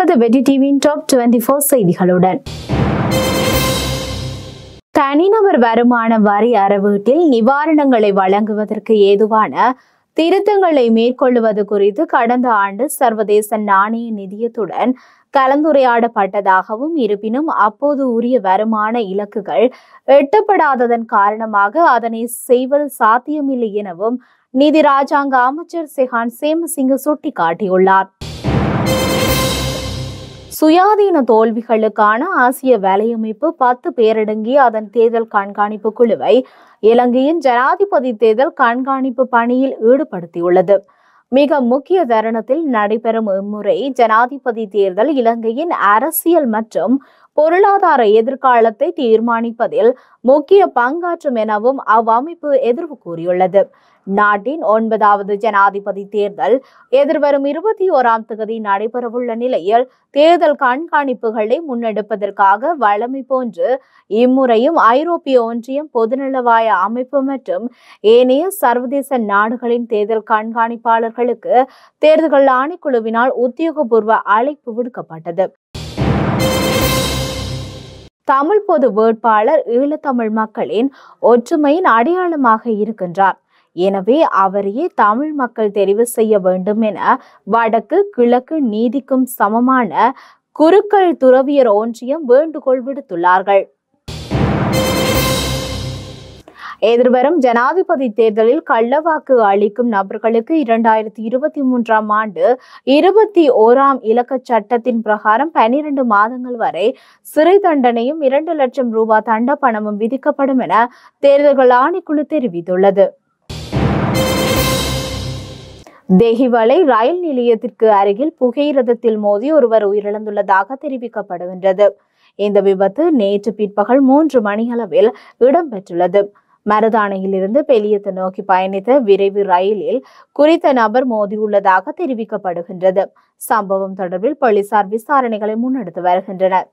இப்பொழுது வெற்றி டிவியின் டாப் 24 செய்திகளுடன் தனிநபர் வருமான வரி அறவீட்டில் நிவாரணங்களை வழங்குவதற்கு ஏதுவான திருத்தங்களை மேற்கொள்வது குறித்து கடந்த ஆண்டு சர்வதேச நாணய நிதியத்துடன் கலந்துரையாடப்பட்டதாகவும் இருப்பினும் அப்போது உரிய வருமான இலக்குகள் எட்டப்படாததன் காரணமாக அதனை செய்வது சாத்தியமில்லை எனவும் நிதி ராஜாங்க அமைச்சர் செஹான் சேமசிங்க சுட்டிக்காட்டியுள்ளார். சுயாதீன தோல்விகளுக்கான ஆசிய வலையமைப்பு 10 பேரடங்கிய அதன் தேர்தல் கண்காணிப்பு குழுவை இலங்கையின் ஜனாதிபதி தேர்தல் கண்காணிப்பு பணியில் ஈடுபடுத்தியுள்ளது. மிக முக்கிய தருணத்தில் நடைபெறும் இம்முறை ஜனாதிபதி தேர்தல் இலங்கையின் அரசியல் மற்றும் பொருளாதார எதிர்காலத்தை தீர்மானிப்பதில் முக்கிய பங்காற்றும் எனவும் அவ்வமைப்பு எதிர்வு கூறியுள்ளது. நாட்டின் 9வது ஜனாதிபதி தேர்தல் எதிர்வரும் 21ஆம் தேதி நடைபெறவுள்ள நிலையில் தேர்தல் கண்காணிப்புகளை முன்னெடுப்பதற்காக வழமை போன்று இம்முறையும் ஐரோப்பிய ஒன்றியம், பொதுநலவாய அமைப்பு மற்றும் ஏனைய சர்வதேச நாடுகளின் தேர்தல் கண்காணிப்பாளர்களுக்கு தேர்தல்கள் ஆணைக்குழுவினால் உத்தியோகபூர்வ அழைப்பு விடுக்கப்பட்டது. தமிழ் பொது வேட்பாளர் ஈழத்தமிழ் மக்களின் ஒற்றுமையின் அடையாளமாக இருக்கின்றார். எனவே அவரையே தமிழ் மக்கள் தெரிவு செய்ய வேண்டும் என வடக்கு கிழக்கு நீதிக்கும் சமமான குருக்கள் துறவியர் ஒன்றியம் வேண்டுகோள் விடுத்துள்ளார்கள். எதிர்வரும் ஜனாதிபதி தேர்தலில் கள்ளவாக்கு அளிக்கும் நபர்களுக்கு 2023ஆம் ஆண்டு 21ஆம் இலக்க சட்டத்தின் பிரகாரம் 12 மாதங்கள் வரை சிறை தண்டனையும் 2 லட்சம் ரூபாய் தண்ட பணமும் விதிக்கப்படும் என தேர்தல்கள் ஆணைக்குழு தெரிவித்துள்ளது. தேகிவளை ரயில் நிலையத்திற்கு அருகில் புகையிரதத்தில் மோதி ஒருவர் உயிரிழந்துள்ளதாக தெரிவிக்கப்படுகின்றது. இந்த விபத்து நேற்று பிற்பகல் 3 மணியளவில் இடம்பெற்றுள்ளது. மருதானையிலிருந்து பெலியத்தை நோக்கி பயணித்த விரைவு ரயிலில் குறித்த நபர் மோதியுள்ளதாக தெரிவிக்கப்படுகின்றது. சம்பவம் தொடர்பில் போலீசார் விசாரணைகளை முன்னெடுத்து வருகின்றனர்.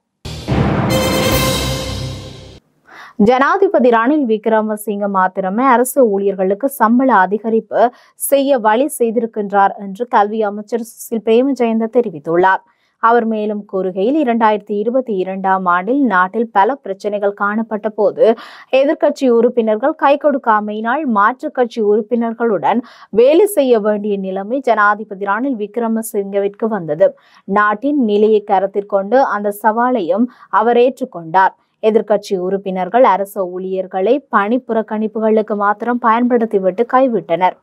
ஜனாதிபதி ரணில் விக்ரமசிங்க மாத்திரமே அரசு ஊழியர்களுக்கு சம்பள அதிகரிப்பு செய்ய வழி செய்திருக்கின்றார் என்று கல்வி அமைச்சர் சுசில் பிரேமஜயந்த தெரிவித்துள்ளார். அவர் மேலும் கூறுகையில் 2022ஆம் ஆண்டில் நாட்டில் பல பிரச்சனைகள் காணப்பட்ட போது எதிர்க்கட்சி உறுப்பினர்கள் கை கொடுக்காமையினால் மாற்றுக் கட்சி உறுப்பினர்களுடன் வேலை செய்ய வேண்டிய நிலைமை ஜனாதிபதி ரணில் விக்ரமசிங்கவிற்கு வந்தது. நாட்டின் நிலையை கருத்தில் கொண்டு அந்த சவாலையும் அவர் ஏற்றுக்கொண்டார். எதிர்க்கட்சி உறுப்பினர்கள் அரசு ஊழியர்களை பணி புறக்கணிப்புகளுக்கு மாத்திரம் பயன்படுத்திவிட்டு கைவிட்டனர்.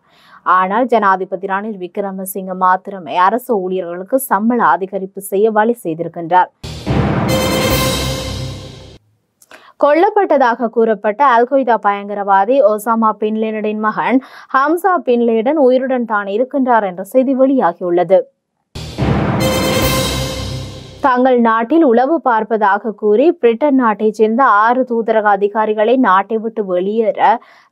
ஆனால் ஜனாதிபதி ரணில் விக்ரமசிங்க மாத்திரமே அரசு ஊழியர்களுக்கு சம்பள அதிகரிப்பு செய்ய வழி செய்திருக்கின்றார். கொல்லப்பட்டதாக கூறப்பட்ட அல்கொய்தா பயங்கரவாதி ஒசாமா பின் லேடனின் மகன் ஹம்சா பின் லேடன் உயிருடன் தான் இருக்கின்றார் என்ற செய்தி வெளியாகியுள்ளது. தங்கள் நாட்டில் உளவு பார்ப்பதாக கூறி பிரிட்டன் நாட்டைச் சேர்ந்த 6 தூதரக அதிகாரிகளை நாட்டை விட்டு வெளியேற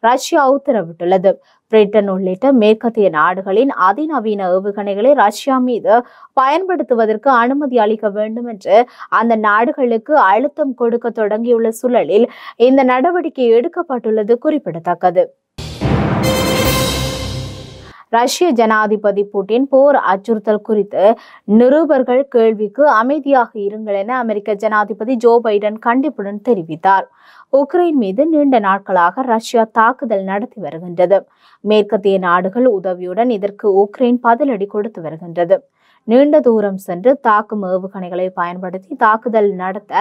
ரஷ்யா உத்தரவிட்டுள்ளது. பிரிட்டன் உள்ளிட்ட மேற்கத்திய நாடுகளின் அதிநவீன ஏவுகணைகளை ரஷ்யா மீது பயன்படுத்துவதற்கு அனுமதி அளிக்க வேண்டும் என்று அந்த நாடுகளுக்கு அழுத்தம் கொடுக்க தொடங்கியுள்ள சூழலில் இந்த நடவடிக்கை எடுக்கப்பட்டுள்ளது குறிப்பிடத்தக்கது. ரஷ்ய ஜனாதிபதி புட்டின் போர் அச்சுறுத்தல் குறித்து நிருபர்கள் கேள்விக்கு அமைதியாக இருங்கள் என அமெரிக்க ஜனாதிபதி ஜோ பைடன் கண்டிப்புடன் தெரிவித்தார். உக்ரைன் மீது நீண்ட நாட்களாக ரஷ்யா தாக்குதல் நடத்தி வருகின்றது. மேற்கத்திய நாடுகள் உதவியுடன் இதற்கு உக்ரைன் பதிலடி கொடுத்து வருகின்றது. நீண்ட தூரம் சென்று தாக்கும் ஏவுகணைகளை பயன்படுத்தி தாக்குதல் நடத்த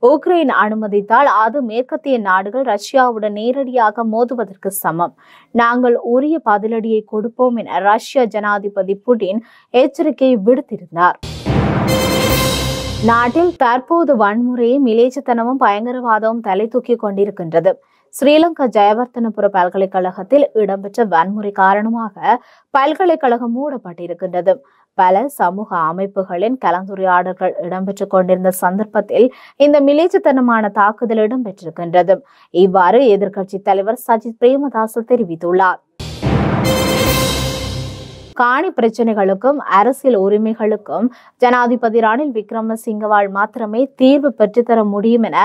உக்ரைன் அனுமதித்தால் அது மேற்கத்திய நாடுகள் ரஷ்யாவுடன் நேரடியாக மோதுவதற்கு சமம். நாங்கள் உரிய பதிலடியை கொடுப்போம் என ரஷ்ய ஜனாதிபதி புட்டின் எச்சரிக்கை விடுத்திருந்தார். நாட்டில் தற்போது வன்முறையும் மிலேச்சத்தனமும் பயங்கரவாதமும் தலை தூக்கி கொண்டிருக்கின்றது. ஸ்ரீலங்கா ஜெயவர்தனபுர பல்கலைக்கழகத்தில் இடம்பெற்ற வன்முறை காரணமாக பல்கலைக்கழகம் மூடப்பட்டிருக்கின்றது. பல சமூக அமைப்புகளின் கலந்துரையாடல்கள் இடம்பெற்றுக் கொண்டிருந்த சந்தர்ப்பத்தில் இந்த மிலேச்சத்தனமான தாக்குதல் இடம்பெற்றிருக்கின்றது. இவ்வாறு எதிர்க்கட்சி தலைவர் சஜித் பிரேமதாச தெரிவித்துள்ளார். காணி பிரச்சனைகளுக்கும் அரசியல் உரிமைகளுக்கும் ஜனாதிபதி ரணில் விக்ரமசிங்கவால் மாத்திரமே தீர்வு பெற்றுத்தர முடியும் என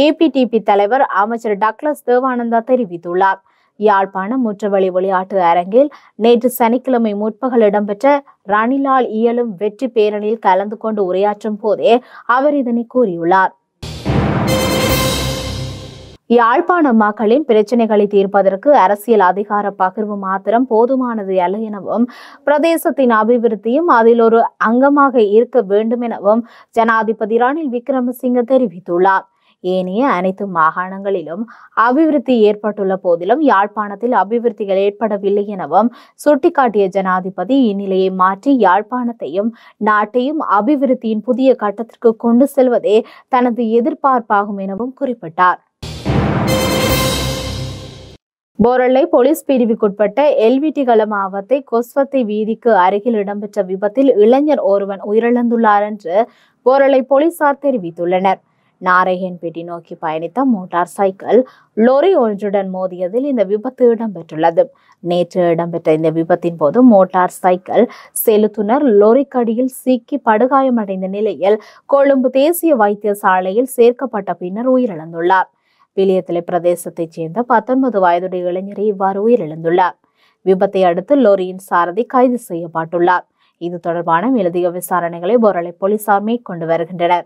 ஏபிடிபி தலைவர் அமைச்சர் டக்ளஸ் தேவானந்தா தெரிவித்துள்ளார். யாழ்ப்பாணம் முற்றவழி விளையாட்டு அரங்கில் நேற்று சனிக்கிழமை முற்பகல் இடம்பெற்ற ரணிலால் இயலும் வெற்றி பேரணியில் கலந்து கொண்டு உரையாற்றும் போதே அவர் இதனை கூறியுள்ளார். யாழ்ப்பாண மக்களின் பிரச்சினைகளை தீர்ப்பதற்கு அரசியல் அதிகார பகிர்வு மாத்திரம் போதுமானது அல்ல எனவும் பிரதேசத்தின் அபிவிருத்தியும் அதில் ஒரு அங்கமாக இருக்க வேண்டும் எனவும் ஜனாதிபதி ரணில் விக்ரமசிங்க தெரிவித்துள்ளார். ஏனைய அனைத்து மாகாணங்களிலும் அபிவிருத்தி ஏற்பட்டுள்ள போதிலும் யாழ்ப்பாணத்தில் அபிவிருத்திகள் ஏற்படவில்லை எனவும் சுட்டிக்காட்டிய ஜனாதிபதி இந்நிலையை மாற்றி யாழ்ப்பாணத்தையும் நாட்டையும் அபிவிருத்தியின் புதிய கட்டத்திற்கு கொண்டு செல்வதே தனது எதிர்பார்ப்பாகும் எனவும் குறிப்பிட்டார். போரளை போலீஸ் பிரிவுக்குட்பட்ட எல்விட்டிகள மாவத்தை கொஸ்வத்தை வீதிக்கு அருகில் இடம்பெற்ற விபத்தில் இளைஞர் ஒருவன் உயிரிழந்துள்ளார் என்று போரளை போலீசார் தெரிவித்துள்ளனர். நாராயண்பேட்டை நோக்கி பயணித்த மோட்டார் சைக்கிள் லோரி ஒன்றுடன் மோதியதில் இந்த விபத்து இடம்பெற்றுள்ளது. நேற்று இடம்பெற்ற இந்த விபத்தின் போது மோட்டார் சைக்கிள் செலுத்துனர் லோரிக்கடியில் சிக்கி படுகாயமடைந்த நிலையில் கொழும்பு தேசிய வைத்தியசாலையில் சேர்க்கப்பட்ட பின்னர் உயிரிழந்துள்ளார். விளியத்தலை பிரதேசத்தைச் சேர்ந்த 19 வயதுடைய இளைஞரை இவ்வாறு உயிரிழந்துள்ளார். விபத்தை அடுத்து லோரியின் சாரதி கைது செய்யப்பட்டுள்ளார். இது தொடர்பான மேலதிக விசாரணைகளை போரளை போலீசார் மேற்கொண்டு வருகின்றனர்.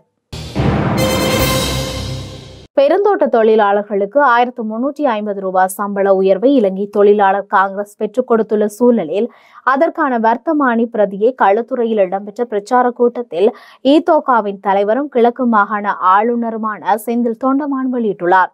பெருந்தோட்ட தொழிலாளர்களுக்கு 1350 ரூபாய் சம்பள உயர்வை இலங்கை தொழிலாளர் காங்கிரஸ் பெற்றுக் கொடுத்துள்ள சூழலில் அதற்கான வர்த்தமானி பிரதியை களுத்துறையில் இடம்பெற்ற பிரச்சார கூட்டத்தில் ஈதோகாவின் தலைவரும் கிழக்கு மாகாண ஆளுநருமான செந்தில் தொண்டமான் வெளியிட்டுள்ளார்.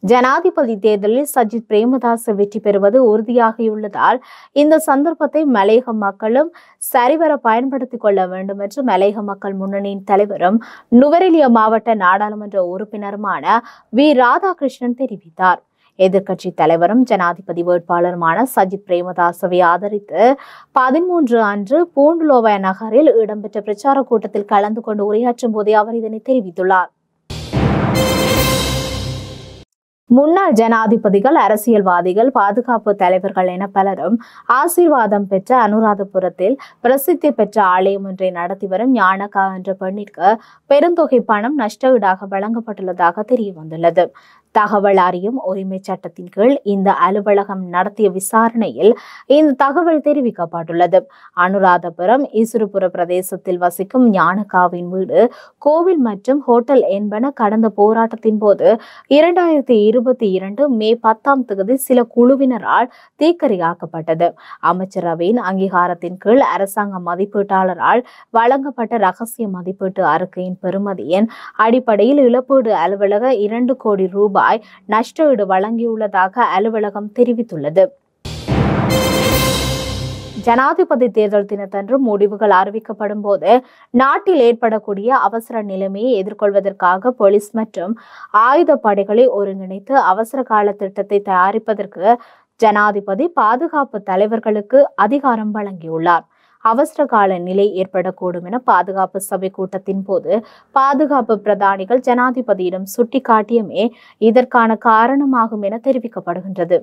ஜனாதிபதி தேர்தலில் சஜித் பிரேமதாச வெற்றி பெறுவது உறுதியாகியுள்ளதால் இந்த சந்தர்ப்பத்தை மலையக மக்களும் சரிவர பயன்படுத்திக் கொள்ள வேண்டும் என்று மலையக மக்கள் முன்னணியின் தலைவரும் நுவரெலியா மாவட்ட நாடாளுமன்ற உறுப்பினருமான வி ராதாகிருஷ்ணன் தெரிவித்தார். எதிர்க்கட்சி தலைவரும் ஜனாதிபதி வேட்பாளருமான சஜித் பிரேமதாசவை ஆதரித்து 13 அன்று பூண்டுலோவ நகரில் இடம்பெற்ற பிரச்சார கூட்டத்தில் கலந்து கொண்டு உரையாற்றும் போதே அவர் இதனை தெரிவித்துள்ளார். முன்னாள் ஜனாதிபதிகள், அரசியல்வாதிகள், பாதுகாப்பு தலைவர்கள் என பலரும் ஆசீர்வாதம் பெற்ற அனுராதபுரத்தில் பிரசித்தி பெற்ற ஆலயம் ஒன்றை நடத்தி வரும் ஞானகா என்ற பெண்ணிற்கு பெருந்தொகை பணம் நஷ்டஈடாக வழங்கப்பட்டுள்ளதாக தெரிய வந்துள்ளது. தகவல் அறியும் உரிமை சட்டத்தின் கீழ் இந்த அலுவலகம் நடத்திய விசாரணையில் இந்த தகவல் தெரிவிக்கப்பட்டுள்ளது. அனுராதபுரம் ஈசுருபுர பிரதேசத்தில் வசிக்கும் ஞானகாவின் வீடு, கோவில் மற்றும் ஹோட்டல் என்பன கடந்த போராட்டத்தின் போது 2022 மே 10 சில குழுவினரால் தீக்கிரையாக்கப்பட்டது. அமைச்சரவையின் அங்கீகாரத்தின் கீழ் அரசாங்க மதிப்பீட்டாளரால் வழங்கப்பட்ட ரகசிய மதிப்பீட்டு அறிக்கையின் பெறுமதியின் அடிப்படையில் இழப்பீடு அலுவலக 2 கோடி ரூபாய் நஷ்டஈடு வழங்கியுள்ளதாக அலுவலகம் தெரிவித்துள்ளது. ஜனாதிபதி தேர்தல் தினத்தன்று முடிவுகள் அறிவிக்கப்படும் போது நாட்டில் ஏற்படக்கூடிய அவசர நிலைமையை எதிர்கொள்வதற்காக போலீஸ் மற்றும் ஆயுத படைகளை ஒருங்கிணைத்து அவசர கால திட்டத்தை தயாரிப்பதற்கு ஜனாதிபதி பாதுகாப்பு தலைவர்களுக்கு அதிகாரம் வழங்கியுள்ளார். அவசர கால நிலை ஏற்படக்கூடும் என பாதுகாப்பு சபை கூட்டத்தின் போது பாதுகாப்பு பிரதானிகள் ஜனாதிபதியிடம் சுட்டிக்காட்டியமே இதற்கான காரணமாகும் என தெரிவிக்கப்படுகின்றது.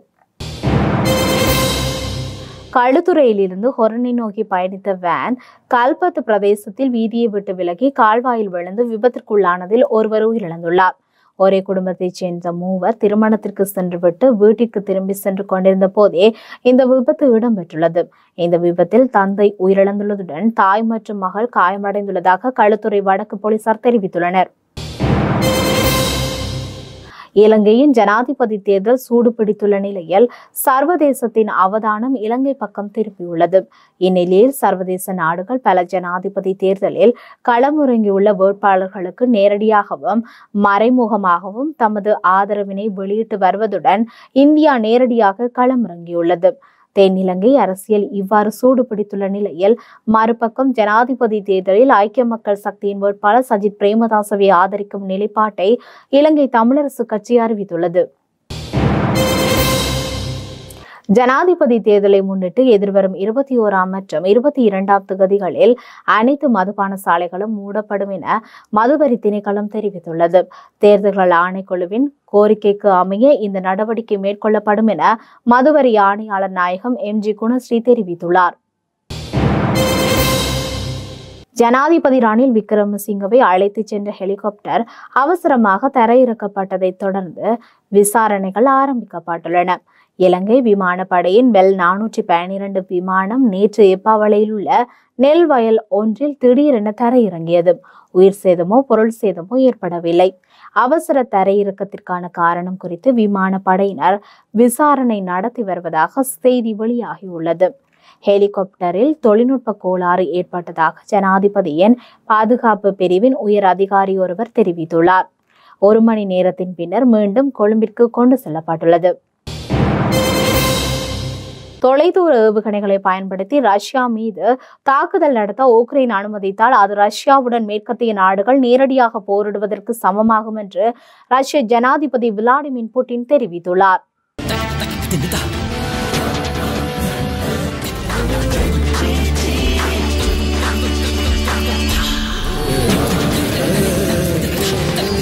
களுத்துறையிலிருந்து ஹொரணை நோக்கி பயணித்த வேன் கல்பத்து பிரதேசத்தில் வீதியை விட்டு விலகி கால்வாயில் விழுந்து விபத்திற்குள்ளானதில் ஒருவர் உயிரிழந்துள்ளார். ஒரே குடும்பத்தைச் சேர்ந்த 3 திருமணத்திற்கு சென்றுவிட்டு வீட்டிற்கு திரும்பி சென்று கொண்டிருந்த போதே இந்த விபத்து இடம்பெற்றுள்ளது. இந்த விபத்தில் தந்தை உயிரிழந்துள்ளதுடன் தாய் மற்றும் மகள் காயமடைந்துள்ளதாக களுத்துறை வடக்கு போலீசார் தெரிவித்துள்ளனர். இலங்கையின் ஜனாதிபதி தேர்தல் சூடு பிடித்துள்ள நிலையில் சர்வதேசத்தின் அவதானம் இலங்கை பக்கம் திரும்பியுள்ளது. இந்நிலையில் சர்வதேச நாடுகள் பல ஜனாதிபதி தேர்தலில் களமிறங்கியுள்ள வேட்பாளர்களுக்கு நேரடியாகவும் மறைமுகமாகவும் தமது ஆதரவினை வெளியிட்டு வருவதுடன் இந்தியா நேரடியாக களமிறங்கியுள்ளது. தென்னிலங்கை அரசியல் இவ்வாறு சூடு பிடித்துள்ள நிலையில் மறுபக்கம் ஜனாதிபதி தேர்தலில் ஐக்கிய மக்கள் சக்தியின் வேட்பாளர் சஜித் பிரேமதாசவை ஆதரிக்கும் நிலைப்பாட்டை இலங்கை தமிழரசு கட்சி அறிவித்துள்ளது. ஜனாதிபதி தேர்தலை முன்னிட்டு எதிர்வரும் 21 மற்றும் 22 தேதிகளில் அனைத்து மதுபான சாலைகளும் மூடப்படும் என மதுவரி திணைக்களம் தெரிவித்துள்ளது. தேர்தல்கள் ஆணைக்குழுவின் கோரிக்கைக்கு அமைய இந்த நடவடிக்கை மேற்கொள்ளப்படும் என மதுவரி ஆணையாளர் நாயகம் MG குணஸ்ரீ தெரிவித்துள்ளார். ஜனாதிபதி ரணில் விக்ரமசிங்கவை அழைத்துச் சென்ற ஹெலிகாப்டர் அவசரமாக தரையிறக்கப்பட்டதைத் தொடர்ந்து விசாரணைகள் ஆரம்பிக்கப்பட்டுள்ளன. இலங்கை விமானப்படையின் பெல் 412 விமானம் நேற்று எப்பாவளையில் உள்ள நெல் வயல் ஒன்றில் திடீரென தரையிறங்கியது. உயிர் சேதமோ பொருள் சேதமோ ஏற்படவில்லை. அவசர தரையிறக்கத்திற்கான காரணம் குறித்து விமானப்படையினர் விசாரணை நடத்தி வருவதாக செய்தி வெளியாகியுள்ளது. ஹெலிகாப்டரில் தொழில்நுட்ப கோளாறு ஏற்பட்டதாக ஜனாதிபதியின் பாதுகாப்பு பிரிவின் உயர் அதிகாரி ஒருவர் தெரிவித்துள்ளார். 1 மணி நேரத்தின் பின்னர் மீண்டும் கொழும்பிற்கு கொண்டு செல்லப்பட்டுள்ளது. தொலைதூர ஏவுகணைகளை பயன்படுத்தி ரஷ்யா மீது தாக்குதல் நடத்த உக்ரைன் அனுமதித்தால் அது ரஷ்யாவுடன் மேற்கத்திய நாடுகள் நேரடியாக போரிடுவதற்கு சமமாகும் என்று ரஷ்ய ஜனாதிபதி விளாடிமிர் புட்டின் தெரிவித்துள்ளார்.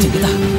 Tidak.